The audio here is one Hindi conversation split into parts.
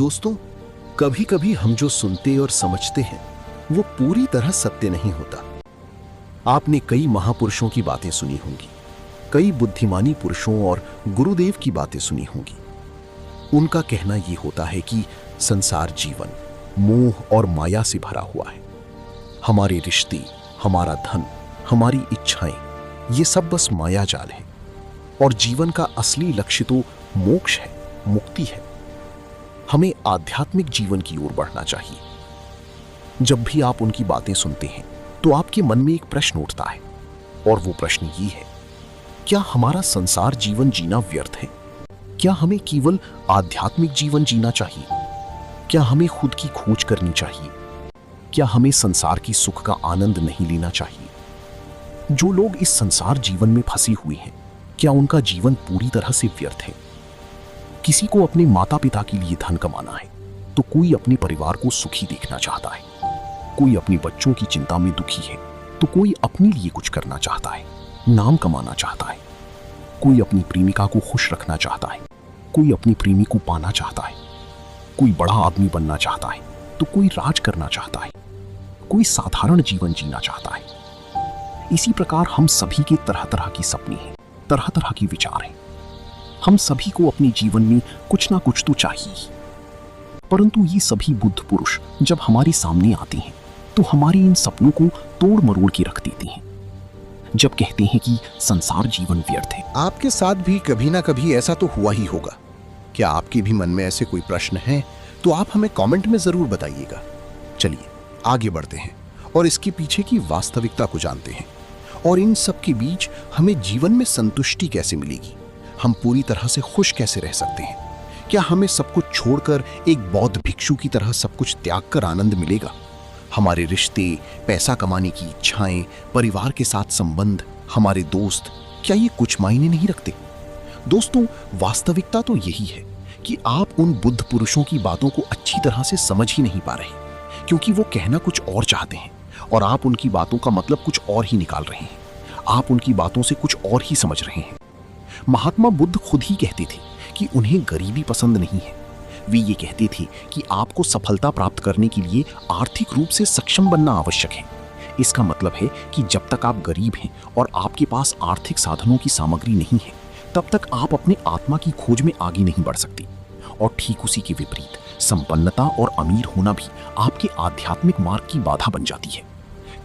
दोस्तों, कभी कभी हम जो सुनते और समझते हैं वो पूरी तरह सत्य नहीं होता। आपने कई महापुरुषों की बातें सुनी होंगी, कई बुद्धिमानी पुरुषों और गुरुदेव की बातें सुनी होंगी। उनका कहना यह होता है कि संसार जीवन मोह और माया से भरा हुआ है। हमारे रिश्ते, हमारा धन, हमारी इच्छाएं, ये सब बस माया जाल है और जीवन का असली लक्ष्य तो मोक्ष है, मुक्ति है। हमें आध्यात्मिक जीवन की ओर बढ़ना चाहिए। जब भी आप उनकी बातें सुनते हैं तो आपके मन में एक प्रश्न उठता है और वो प्रश्न ये है, क्या हमारा संसार जीवन जीना व्यर्थ है? क्या हमें केवल आध्यात्मिक जीवन जीना चाहिए? क्या हमें खुद की खोज करनी चाहिए? क्या हमें संसार की सुख का आनंद नहीं लेना चाहिए? जो लोग इस संसार जीवन में फंसे हुए हैं, क्या उनका जीवन पूरी तरह से व्यर्थ है? किसी को अपने माता पिता के लिए धन कमाना है तो कोई अपने परिवार को सुखी देखना चाहता है, कोई अपने बच्चों की चिंता में दुखी है तो कोई अपने लिए कुछ करना चाहता है, नाम कमाना चाहता है, कोई अपनी प्रेमिका को खुश रखना चाहता है, कोई अपनी प्रेमी को पाना चाहता है, कोई बड़ा आदमी बनना चाहता है तो कोई राज करना चाहता है, कोई साधारण जीवन जीना चाहता है। इसी प्रकार हम सभी के तरह तरह की सपने हैं, तरह तरह के विचार हैं। हम सभी को अपने जीवन में कुछ ना कुछ तो चाहिए, परंतु ये सभी बुद्ध पुरुष जब हमारे सामने आते हैं तो हमारे इन सपनों को तोड़ मरोड़ के रख देते हैं। जब कहते हैं कि संसार जीवन व्यर्थ है। आपके साथ भी कभी ना कभी ऐसा तो हुआ ही होगा। क्या आपके भी मन में ऐसे कोई प्रश्न हैं तो आप हमें कमेंट में जरूर बताइएगा। चलिए आगे बढ़ते हैं और इसके पीछे की वास्तविकता को जानते हैं और इन सब के बीच हमें जीवन में संतुष्टि कैसे मिलेगी, हम पूरी तरह से खुश कैसे रह सकते हैं। क्या हमें सब कुछ छोड़कर एक बौद्ध भिक्षु की तरह सब कुछ त्याग कर आनंद मिलेगा? हमारे रिश्ते, पैसा कमाने की इच्छाएं, परिवार के साथ संबंध, हमारे दोस्त, क्या ये कुछ मायने नहीं रखते? दोस्तों, वास्तविकता तो यही है कि आप उन बुद्ध पुरुषों की बातों को अच्छी तरह से समझ ही नहीं पा रहे, क्योंकि वो कहना कुछ और चाहते हैं और आप उनकी बातों का मतलब कुछ और ही निकाल रहे हैं। आप उनकी बातों से कुछ और ही समझ रहे हैं। महात्मा बुद्ध खुद ही कहते थे कि उन्हें गरीबी पसंद नहीं है। वे ये कहते थे कि आपको सफलता प्राप्त करने के लिए आर्थिक रूप से सक्षम बनना आवश्यक है। इसका मतलब है कि जब तक आप गरीब हैं और आपके पास आर्थिक साधनों की सामग्री नहीं है, तब तक आप अपने आत्मा की खोज में आगे नहीं बढ़ सकते। और ठीक उसी के विपरीत संपन्नता और अमीर होना भी आपके आध्यात्मिक मार्ग की बाधा बन जाती है।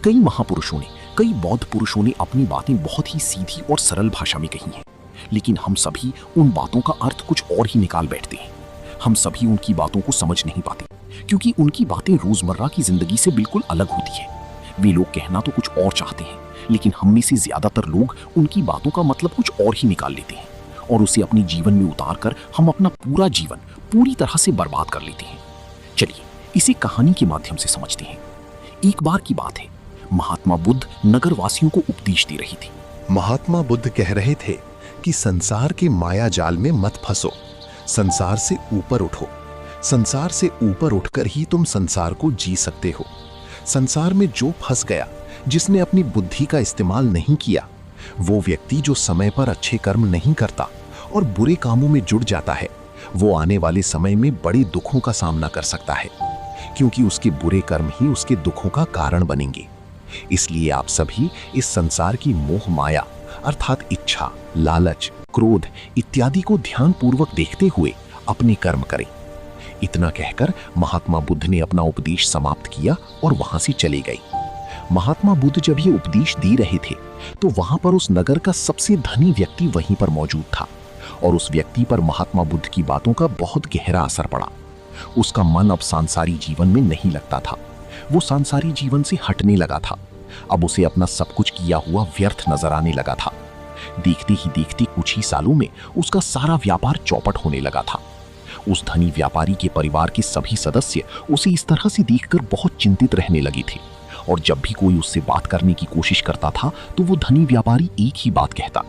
कई महापुरुषों ने, कई बौद्ध पुरुषों ने अपनी बातें बहुत ही सीधी और सरल भाषा में कही हैं, लेकिन हम सभी उन बातों का अर्थ कुछ और ही निकाल बैठते हैं। हम सभी उनकी बातों को समझ नहीं पाते, क्योंकि उनकी बातें रोजमर्रा की जिंदगी से बिल्कुल अलग होती है। वे लोग कहना तो कुछ और चाहते हैं, लेकिन हम में से ज्यादातर लोग उनकी बातों का मतलब कुछ और ही निकाल लेते हैं और उसे अपने जीवन में उतार कर हम अपना पूरा जीवन पूरी तरह से बर्बाद कर लेते हैं। चलिए इसे कहानी के माध्यम से समझते हैं। एक बार की बात है, महात्मा बुद्ध नगरवासियों को उपदेश दे रही थी। महात्मा बुद्ध कह रहे थे कि संसार के माया जाल में मत फंसो, संसार से ऊपर उठो। संसार से ऊपर उठकर ही तुम संसार को जी सकते हो। संसार में जो फंस गया, जिसने अपनी बुद्धि का इस्तेमाल नहीं किया, वो व्यक्ति जो समय पर अच्छे कर्म नहीं करता और बुरे कामों में जुड़ जाता है, वो आने वाले समय में बड़े दुखों का सामना कर सकता है, क्योंकि उसके बुरे कर्म ही उसके दुखों का कारण बनेंगे। इसलिए आप सभी इस संसार की मोह माया अर्थात इच्छा, लालच, क्रोध इत्यादि को ध्यानपूर्वक देखते हुए अपने कर्म करें। इतना कहकर महात्मा बुद्ध ने अपना उपदेश समाप्त किया और वहां से चले गए। महात्मा बुद्ध जब ये उपदेश दे रहे थे तो वहां पर उस नगर का सबसे धनी व्यक्ति वहीं पर मौजूद था और उस व्यक्ति पर महात्मा बुद्ध की बातों का बहुत गहरा असर पड़ा। उसका मन अब सांसारी जीवन में नहीं लगता था। वो सांसारी जीवन से हटने लगा था। अब उसे अपना सब कुछ किया हुआ व्यर्थ नजर आने लगा था। देखते ही देखते कुछ ही सालों में उसका सारा व्यापार चौपट होने लगा था। उस धनी व्यापारी के परिवार के सभी सदस्य उसे इस तरह से देखकर बहुत चिंतित रहने लगे थे और जब भी कोई उससे बात करने की कोशिश करता था तो वो धनी व्यापारी एक ही बात कहता,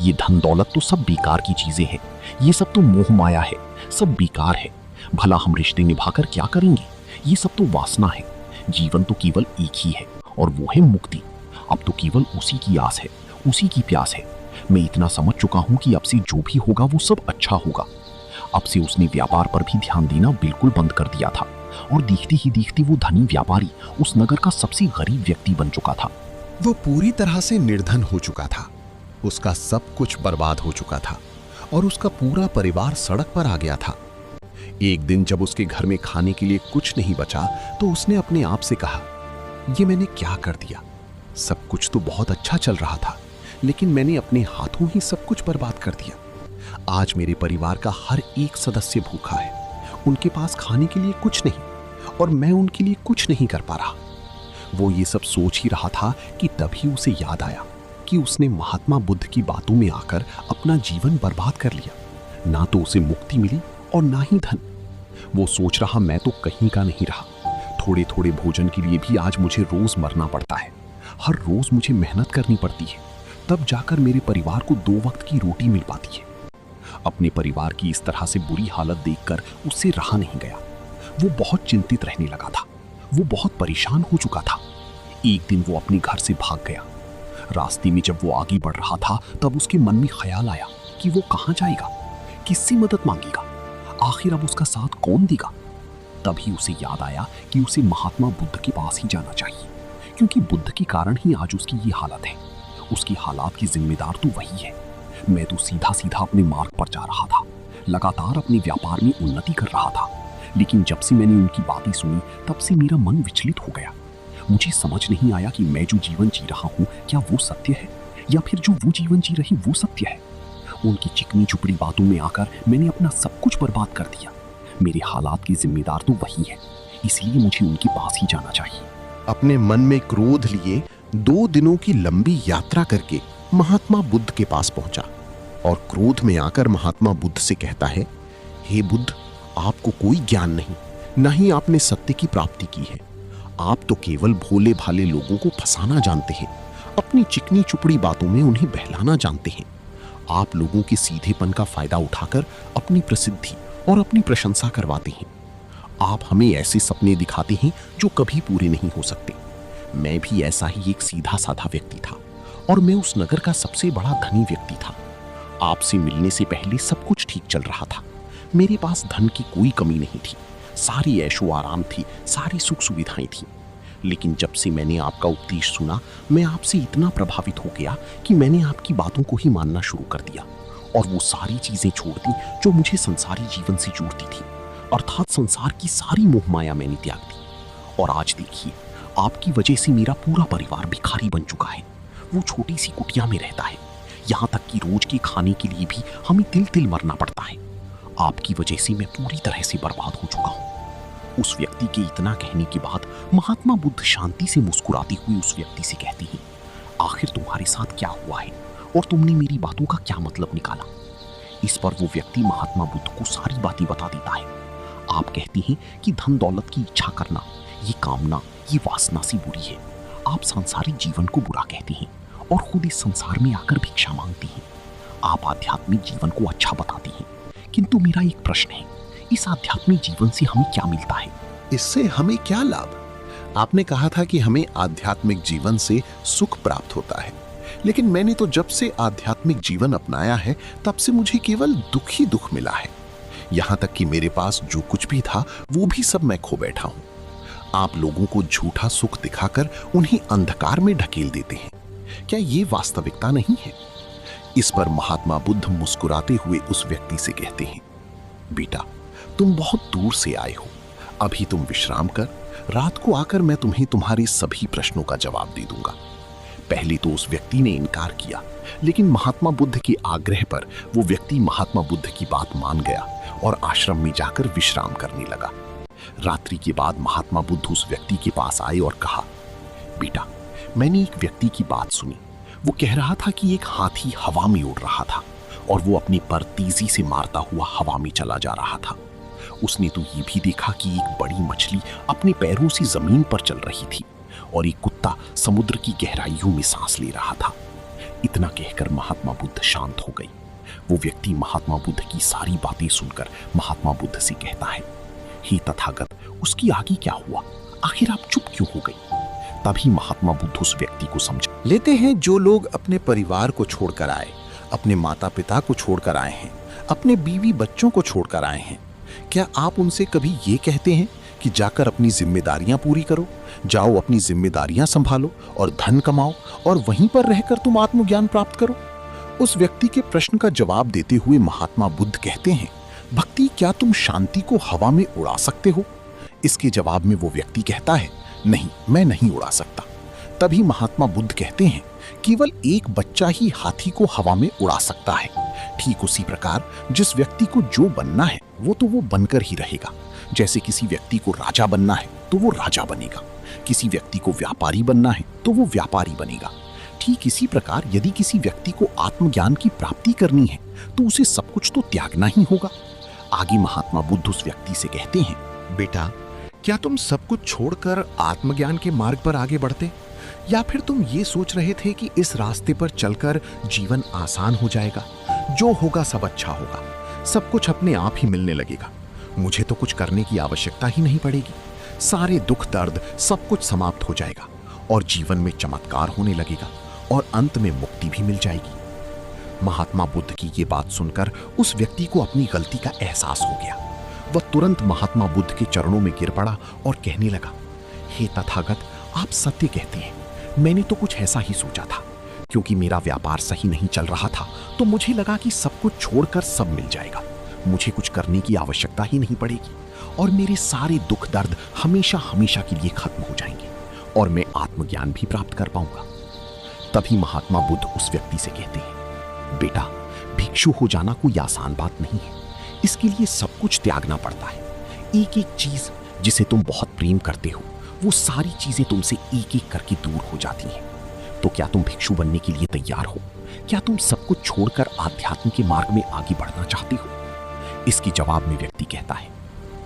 ये धन दौलत तो सब बेकार की चीजें हैं, ये सब तो मोह माया है, सब बेकार है। भला हम रिश्ते निभाकर क्या करेंगे? ये सब तो वासना है। जीवन तो केवल एक ही है और वो है मुक्ति। अब तो केवल उसी की आस है, उसी की प्यास है। मैं इतना समझ चुका हूं कि अब से जो भी होगा वो सब अच्छा होगा। अब से उसने व्यापार पर भी ध्यान देना बिल्कुल बंद कर दिया था और देखते ही देखते वो धनी व्यापारी उस नगर का सबसे गरीब व्यक्ति बन चुका था। वो पूरी तरह से निर्धन हो चुका था। उसका सब कुछ बर्बाद हो चुका था और उसका पूरा परिवार सड़क पर आ गया था। एक दिन जब उसके घर में खाने के लिए कुछ नहीं बचा तो उसने अपने आप से कहा, ये मैंने क्या कर दिया? सब कुछ तो बहुत अच्छा चल रहा था, लेकिन मैंने अपने हाथों ही सब कुछ बर्बाद कर दिया। आज मेरे परिवार का हर एक सदस्य भूखा है। उनके पास खाने के लिए कुछ नहीं और मैं उनके लिए कुछ नहीं कर पा रहा। वो ये सब सोच ही रहा था कि तभी उसे याद आया कि उसने महात्मा बुद्ध की बातों में आकर अपना जीवन बर्बाद कर लिया। ना तो उसे मुक्ति मिली और ना ही धन। वो सोच रहा, मैं तो कहीं का नहीं रहा। थोड़े थोड़े भोजन के लिए भी आज मुझे रोज मरना पड़ता है। हर रोज मुझे मेहनत करनी पड़ती है, तब जाकर मेरे परिवार को 2 वक्त की रोटी मिल पाती है। अपने परिवार की इस तरह से बुरी हालत देखकर उससे रहा नहीं गया। वो बहुत चिंतित रहने लगा था। वो बहुत परेशान हो चुका था। एक दिन वो अपने घर से भाग गया। रास्ते में जब वो आगे बढ़ रहा था तब उसके मन में ख्याल आया कि वो कहाँ जाएगा, किससे मदद मांगेगा, आखिर अब उसका साथ कौन देगा। तभी उसे याद आया कि उसे महात्मा बुद्ध के पास ही जाना चाहिए, क्योंकि बुद्ध के कारण ही आज उसकी ये हालत है। उसकी हालात की जिम्मेदार तो वही है। मैं तो सीधा सीधा अपने मार्ग पर जा रहा था, लगातार अपने व्यापार में उन्नति कर रहा था, लेकिन जब से मैंने उनकी बातें सुनी तब से मेरा मन विचलित हो गया। मुझे समझ नहीं आया कि मैं जो जीवन जी रहा हूँ क्या वो सत्य है, या फिर जो वो जीवन जी रही वो सत्य है। उनकी चिकनी चुपड़ी बातों में आकर मैंने अपना सब कुछ बर्बाद कर दिया। मेरे हालात की जिम्मेदार तो वही है, इसलिए मुझे उनके पास ही जाना चाहिए। अपने मन में क्रोध लिए 2 दिनों की लंबी यात्रा करके महात्मा बुद्ध के पास पहुंचा और क्रोध में आकर महात्मा बुद्ध से कहता है, हे बुद्ध, आपको कोई ज्ञान नहीं, न ही आपने सत्य की प्राप्ति की है। आप तो केवल भोले भाले लोगों को फंसाना जानते हैं, अपनी चिकनी चुपड़ी बातों में उन्हें बहलाना जानते हैं। आप लोगों के सीधेपन का फायदा उठाकर अपनी प्रसिद्धि और अपनी प्रशंसा करवाते हैं। आप हमें ऐसे सपने दिखाते हैं जो कभी पूरे नहीं हो सकते। मैं भी ऐसा ही एक सीधा साधा व्यक्ति था और मैं उस नगर का सबसे बड़ा धनी व्यक्ति था। आपसे मिलने से पहले सब कुछ ठीक चल रहा था। मेरे पास धन की कोई कमी नहीं थी, सारी ऐशो आराम थी, सारी सुख सुविधाएं थी। लेकिन जब से मैंने आपका उपदेश सुना, मैं आपसे इतना प्रभावित हो गया कि मैंने आपकी बातों को ही मानना शुरू कर दिया और वो सारी चीजें छोड़ दी जो मुझे संसारी जीवन से जोड़ती थी, अर्थात संसार की सारी मोहमाया मैंने त्याग दी। और आज देखिए, आपकी वजह से मेरा पूरा परिवार भिखारी बन चुका है। वो छोटी सी कुटिया में रहता है, यहाँ तक कि रोज के खाने के लिए भी हमें तिल तिल मरना पड़ता है। आपकी वजह से मैं पूरी तरह से बर्बाद हो चुका हूँ। उस व्यक्ति के इतना कहने के बाद महात्मा बुद्ध शांति से मुस्कुराते हुए उस व्यक्ति से कहते हैं, आखिर तुम्हारे साथ क्या हुआ है और तुमने मेरी बातों का क्या मतलब निकाला। इस पर वो व्यक्ति महात्मा बुद्ध को सारी बातें बता देता है। आप कहते हैं कि धन दौलत की इच्छा करना, ये कामना, ये वासना सी बुरी है। आप सांसारिक जीवन को बुरा कहते हैं और खुद इस संसार में आकर भिक्षा मांगते हैं। आप आध्यात्मिक जीवन को अच्छा बताते हैं, किंतु मेरा एक प्रश्न है, इस आध्यात्मिक जीवन से हमें क्या मिलता है? इससे हमें क्या लाभ? आपने कहा था कि हमें आध्यात्मिक जीवन से सुख प्राप्त होता है, लेकिन मैंने तो जब से आध्यात्मिक जीवन अपनाया है तब से मुझे केवल दुख ही दुख मिला है। यहाँ तक कि मेरे पास जो कुछ भी था वो भी सब मैं खो बैठा हूँ। आप लोगों को झूठा सुख दिखाकर उन्हें अंधकार में ढकेल देते हैं। क्या ये वास्तविकता नहीं है? इस पर महात्मा बुद्ध मुस्कुराते हुए उस व्यक्ति से कहते हैं, बेटा, तुम बहुत दूर से आए हो, अभी तुम विश्राम कर, रात को आकर मैं तुम्हें तुम्हारे सभी प्रश्नों का जवाब दे दूंगा। पहले तो उस व्यक्ति ने इनकार किया, लेकिन महात्मा बुद्ध के आग्रह पर वो व्यक्ति महात्मा बुद्ध की बात मान गया और आश्रम में जाकर विश्राम करने लगा। रात्रि के बाद महात्मा बुद्ध उस व्यक्ति के पास आए और कहा, बेटा, मैंने एक व्यक्ति की बात सुनी। वो कह रहा था कि एक हाथी हवा में उड़ रहा था और वो अपनी पर तेजी से मारता हुआ हवा में चला जा रहा था। उसने तो ये भी देखा कि एक बड़ी मछली अपने पैरों से जमीन पर चल रही थी और एक कुत्ता समुद्र की गहराइयों में सांस ले रहा था। इतना कहकर महात्मा बुद्ध शांत हो गई। वो व्यक्ति महात्मा बुद्ध की सारी बातें सुनकर महात्मा बुद्ध से कहता है, हे तथागत, उसकी आगे क्या हुआ? आखिर आप चुप क्यों हो गई? तभी महात्मा बुद्ध उस व्यक्ति को समझा लेते हैं। जो लोग अपने परिवार को छोड़कर आए, अपने माता पिता को छोड़कर आए हैं, अपने बीवी बच्चों को छोड़कर आए हैं। क्या आप उनसे कभी ये कहते हैं कि जाकर अपनी जिम्मेदारियां पूरी करो, जाओ अपनी जिम्मेदारियां संभालो और धन कमाओ और वहीं पर रहकर तुम आत्मज्ञान प्राप्त करो? उस व्यक्ति के प्रश्न का जवाब देते हुए महात्मा बुद्ध कहते हैं, भक्ति, क्या तुम शांति को हवा में उड़ा सकते हो? इसके जवाब में वो व्यक्ति कहता है, नहीं, मैं नहीं उड़ा सकता। तभी महात्मा बुद्ध कहते हैं, केवल एक बच्चा ही हाथी को हवा में उड़ा सकता है। ठीक उसी प्रकार जिस व्यक्ति को जो बनना है वो बनकर ही रहेगा। जैसे किसी व्यक्ति को राजा बनना है तो वो राजा बनेगा, किसी व्यक्ति को व्यापारी बनना है तो वो व्यापारी बनेगा। ठीक इसी प्रकार यदि किसी व्यक्ति को आत्मज्ञान की प्राप्ति करनी है तो उसे सब कुछ तो त्यागना ही होगा। आगे महात्मा बुद्ध उस व्यक्ति से कहते हैं, बेटा, क्या तुम सब कुछ छोड़कर आत्मज्ञान के मार्ग पर आगे बढ़ते, या फिर तुम ये सोच रहे थे कि इस रास्ते पर चलकर जीवन आसान हो जाएगा, जो होगा सब अच्छा होगा, सब कुछ अपने आप ही मिलने लगेगा, मुझे तो कुछ करने की आवश्यकता ही नहीं पड़ेगी, सारे दुख दर्द सब कुछ समाप्त हो जाएगा और जीवन में चमत्कार होने लगेगा और अंत में मुक्ति भी मिल जाएगी। महात्मा बुद्ध की ये बात सुनकर उस व्यक्ति को अपनी गलती का एहसास हो गया। वह तुरंत महात्मा बुद्ध के चरणों में गिर पड़ा और कहने लगा, हे तथागत, आप सत्य कहते हैं, मैंने तो कुछ ऐसा ही सोचा था। क्योंकि मेरा व्यापार सही नहीं चल रहा था तो मुझे लगा कि सब कुछ छोड़कर सब मिल जाएगा, मुझे कुछ करने की आवश्यकता ही नहीं पड़ेगी और मेरे सारे दुख दर्द हमेशा हमेशा के लिए खत्म हो जाएंगे और मैं आत्मज्ञान भी प्राप्त कर पाऊंगा। तभी महात्मा बुद्ध उस व्यक्ति से कहते हैं, बेटा, भिक्षु हो जाना कोई आसान बात नहीं है, इसके लिए सब कुछ त्यागना पड़ता है। एक एक चीज जिसे तुम बहुत प्रेम करते हो वो सारी चीजें तुमसे एक एक करके दूर हो जाती हैं। तो क्या तुम भिक्षु बनने के लिए तैयार हो? क्या तुम सब कुछ छोड़कर आध्यात्म के मार्ग में आगे बढ़ना चाहते हो? इसके जवाब में व्यक्ति कहता है,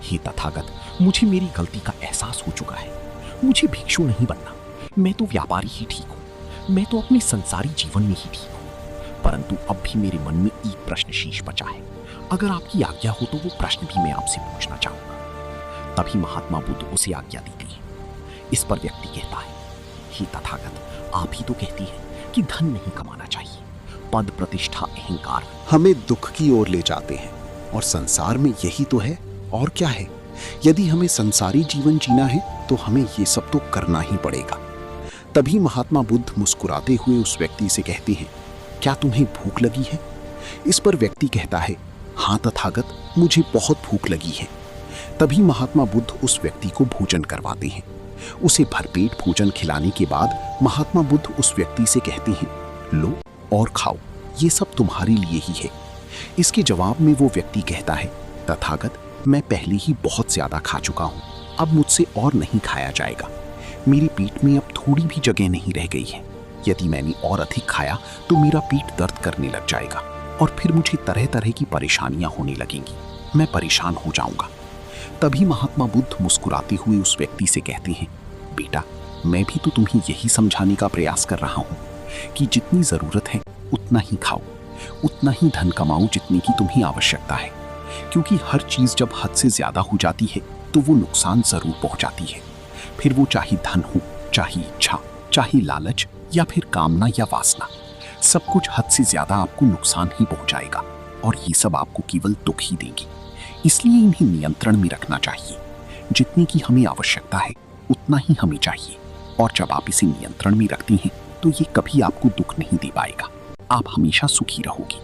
हे तथागत, मुझे मेरी गलती का एहसास हो चुका है, मुझे भिक्षु नहीं बनना, मैं तो व्यापारी ही ठीक हूं, मैं तो अपने संसारी जीवन में ही ठीक हूं। परंतु अब भी मेरे मन में एक प्रश्न शेष बचा है, अगर आपकी आज्ञा हो तो वो प्रश्न भी मैं आपसे पूछना चाहूंगा। तभी महात्मा बुद्ध उसे आज्ञा देती है। इस पर व्यक्ति कहता है, हे तथागत, आप ही तो कहती हैं कि धन नहीं कमाना चाहिए, पद प्रतिष्ठा अहंकार हमें दुख की ओर ले जाते हैं और संसार में यही तो है, और क्या है। यदि हमें संसारी जीवन जीना है तो हमें ये सब तो करना ही पड़ेगा। तभी महात्मा बुद्ध मुस्कुराते हुए उस व्यक्ति से कहते हैं, क्या तुम्हें भूख लगी है? इस पर व्यक्ति कहता है, हाँ तथागत, मुझे बहुत भूख लगी है। तभी महात्मा बुद्ध उस व्यक्ति को भोजन करवाते हैं। उसे भरपेट भोजन खिलाने के बाद महात्मा बुद्ध उस व्यक्ति से कहते हैं, लो और खाओ, ये सब तुम्हारे लिए ही है। इसके जवाब में वो व्यक्ति कहता है, तथागत, मैं पहले ही बहुत ज्यादा खा चुका हूं, अब मुझसे और नहीं खाया जाएगा, मेरे पेट में अब थोड़ी भी जगह नहीं रह गई है। यदि मैंने और अधिक खाया तो मेरा पेट दर्द करने लग जाएगा और फिर मुझे तरह तरह की परेशानियां होने लगेंगी, मैं परेशान हो जाऊंगा। तभी महात्मा बुद्ध मुस्कुराते हुए उस व्यक्ति से कहते हैं, बेटा, मैं भी तो तुम्हें यही समझाने का प्रयास कर रहा हूं कि जितनी जरूरत है उतना ही खाओ, उतना ही धन कमाओ जितने की तुम्हें आवश्यकता है, क्योंकि हर चीज जब हद से ज्यादा हो जाती है तो वो नुकसान जरूर पहुंचाती है। फिर वो चाहे धन हो, चाहे इच्छा, चाहे लालच या फिर कामना या वासना, सब कुछ हद से ज्यादा आपको नुकसान ही पहुंचाएगा और ये सब आपको केवल दुख ही देंगी। इसलिए इन्हें नियंत्रण में रखना चाहिए। जितनी की हमें आवश्यकता है उतना ही हमें चाहिए, और जब आप इसे नियंत्रण में रखती हैं तो ये कभी आपको दुख नहीं दे पाएगा, आप हमेशा सुखी रहोगे।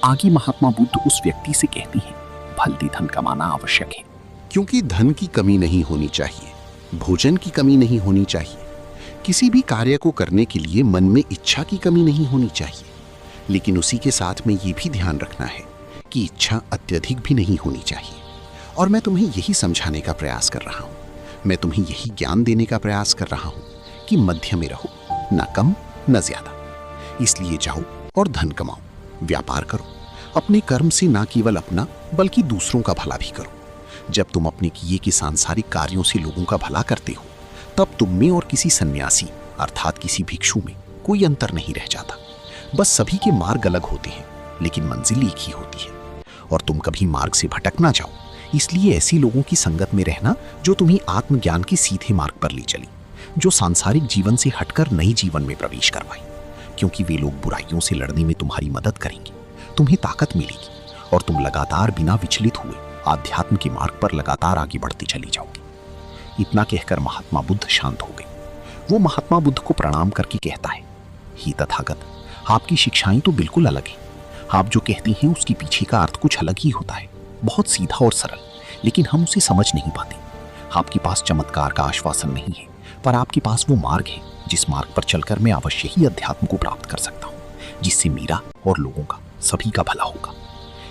आगे महात्मा बुद्ध उस व्यक्ति से कहते हैं, भले धन कमाना आवश्यक है, क्योंकि धन की कमी नहीं होनी चाहिए, भोजन की कमी नहीं होनी चाहिए, किसी भी कार्य को करने के लिए मन में इच्छा की कमी नहीं होनी चाहिए। लेकिन उसी के साथ में ये भी ध्यान रखना है कि इच्छा अत्यधिक भी नहीं होनी चाहिए। और मैं तुम्हें यही समझाने का प्रयास कर रहा हूँ, मैं तुम्हें यही ज्ञान देने का प्रयास कर रहा हूँ कि मध्य में रहो, न कम न ज्यादा। इसलिए जाओ और धन कमाओ, व्यापार करो, अपने कर्म से न केवल अपना बल्कि दूसरों का भला भी करो। जब तुम अपने किए के सांसारिक कार्यों से लोगों का भला करते हो तब तुम में और किसी सन्यासी अर्थात किसी भिक्षु में कोई अंतर नहीं रह जाता। बस सभी के मार्ग अलग होते हैं लेकिन मंजिल एक ही होती है। और तुम कभी मार्ग से भटक ना जाओ, इसलिए ऐसी लोगों की संगत में रहना जो तुम्हें आत्मज्ञान के सीधे मार्ग पर ले चली, जो सांसारिक जीवन से हटकर नए जीवन में प्रवेश करवाए। क्योंकि वे लोग बुराइयों से लड़ने में तुम्हारी मदद करेंगे, तुम्हें ताकत मिलेगी और तुम लगातार बिना विचलित हुए आध्यात्म के मार्ग पर लगातार आगे बढ़ती चली जाओगी। इतना कहकर महात्मा बुद्ध शांत हो गए। वो महात्मा बुद्ध को प्रणाम करके कहता है, ही तथागत, आपकी शिक्षाएं तो बिल्कुल अलग है। आप जो कहते हैं उसके पीछे का अर्थ कुछ अलग ही होता है, बहुत सीधा और सरल, लेकिन हम उसे समझ नहीं पाते। आपके पास चमत्कार का आश्वासन नहीं है, पर आपके पास वो मार्ग है जिस मार्ग पर चलकर मैं अवश्य ही अध्यात्म को प्राप्त कर सकता हूँ, जिससे मेरा और लोगों का, सभी का भला होगा।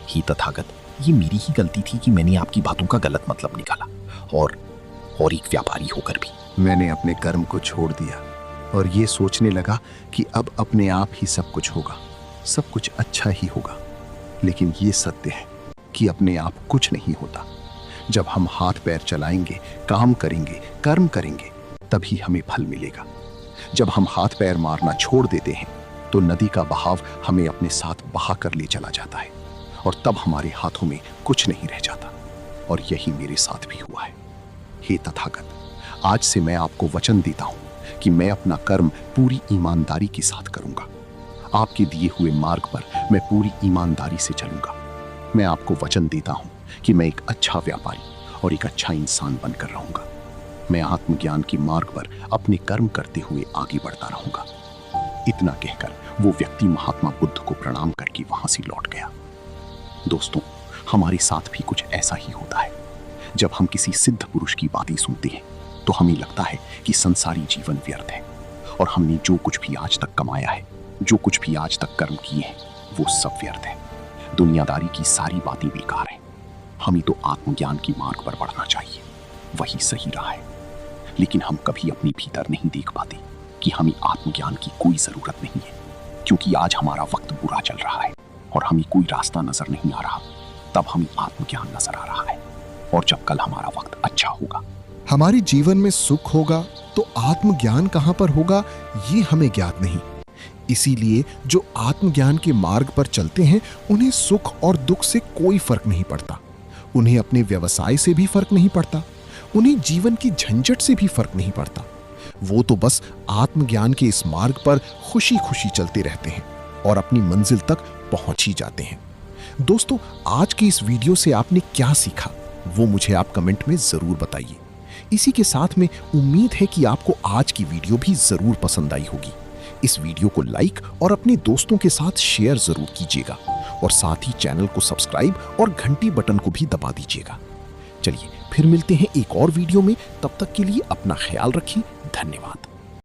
ही तथागत, ये मेरी ही गलती थी कि मैंने आपकी बातों का गलत मतलब निकाला और एक व्यापारी होकर भी मैंने अपने कर्म को छोड़ दिया और ये सोचने लगा कि अब अपने आप ही सब कुछ होगा, सब कुछ अच्छा ही होगा। लेकिन ये सत्य है कि अपने आप कुछ नहीं होता। जब हम हाथ पैर चलाएंगे, काम करेंगे, कर्म करेंगे, तभी हमें फल मिलेगा। जब हम हाथ पैर मारना छोड़ देते हैं तो नदी का बहाव हमें अपने साथ बहा कर ले चला जाता है और तब हमारे हाथों में कुछ नहीं रह जाता। और यही मेरे साथ भी हुआ है। हे तथागत, आज से मैं आपको वचन देता हूं कि मैं अपना कर्म पूरी ईमानदारी के साथ करूंगा। आपके दिए हुए मार्ग पर मैं पूरी ईमानदारी से चलूंगा। मैं आपको वचन देता हूं कि मैं एक अच्छा व्यापारी और एक अच्छा इंसान बनकर रहूंगा। मैं आत्मज्ञान के मार्ग पर अपने कर्म करते हुए आगे बढ़ता रहूंगा। इतना कहकर वो व्यक्ति महात्मा बुद्ध को प्रणाम करके वहां से लौट गया। दोस्तों, हमारे साथ भी कुछ ऐसा ही होता है। जब हम किसी सिद्ध पुरुष की बातें सुनते हैं तो हमें लगता है कि संसारी जीवन व्यर्थ है और हमने जो कुछ भी आज तक कमाया है, जो कुछ भी आज तक कर्म किए हैं, वो सब व्यर्थ है। दुनियादारी की सारी बातें बेकार हैं। हमें तो आत्मज्ञान के मार्ग पर बढ़ना चाहिए, वही सही राह है। लेकिन हम कभी अपने भीतर नहीं देख पाते कि हमें आत्मज्ञान की कोई जरूरत नहीं है, क्योंकि आज हमारा वक्त बुरा चल रहा है और हमें कोई रास्ता नजर नहीं आ रहा। तब हमें आत्मज्ञान नजर आ रहा है, और जब कल हमारा वक्त अच्छा होगा, हमारे जीवन में सुख होगा, तो आत्मज्ञान कहां पर होगा ये हमें ज्ञात नहीं। इसीलिए जो आत्मज्ञान के मार्ग पर चलते हैं उन्हें सुख और दुख से कोई फर्क नहीं पड़ता। उन्हें अपने व्यवसाय से भी फर्क नहीं पड़ता, उन्हें जीवन की झंझट से भी फर्क नहीं पड़ता। वो तो बस आत्मज्ञान के इस मार्ग पर खुशी खुशी चलते रहते हैं और अपनी मंजिल तक पहुंच ही जाते हैं। दोस्तों, आज की इस वीडियो से आपने क्या सीखा वो मुझे आप कमेंट में जरूर बताइए। इसी के साथ में उम्मीद है कि आपको आज की वीडियो भी जरूर पसंद आई होगी। इस वीडियो को लाइक और अपने दोस्तों के साथ शेयर जरूर कीजिएगा और साथ ही चैनल को सब्सक्राइब और घंटी बटन को भी दबा दीजिएगा। चलिए फिर मिलते हैं एक और वीडियो में, तब तक के लिए अपना ख्याल रखिए। धन्यवाद।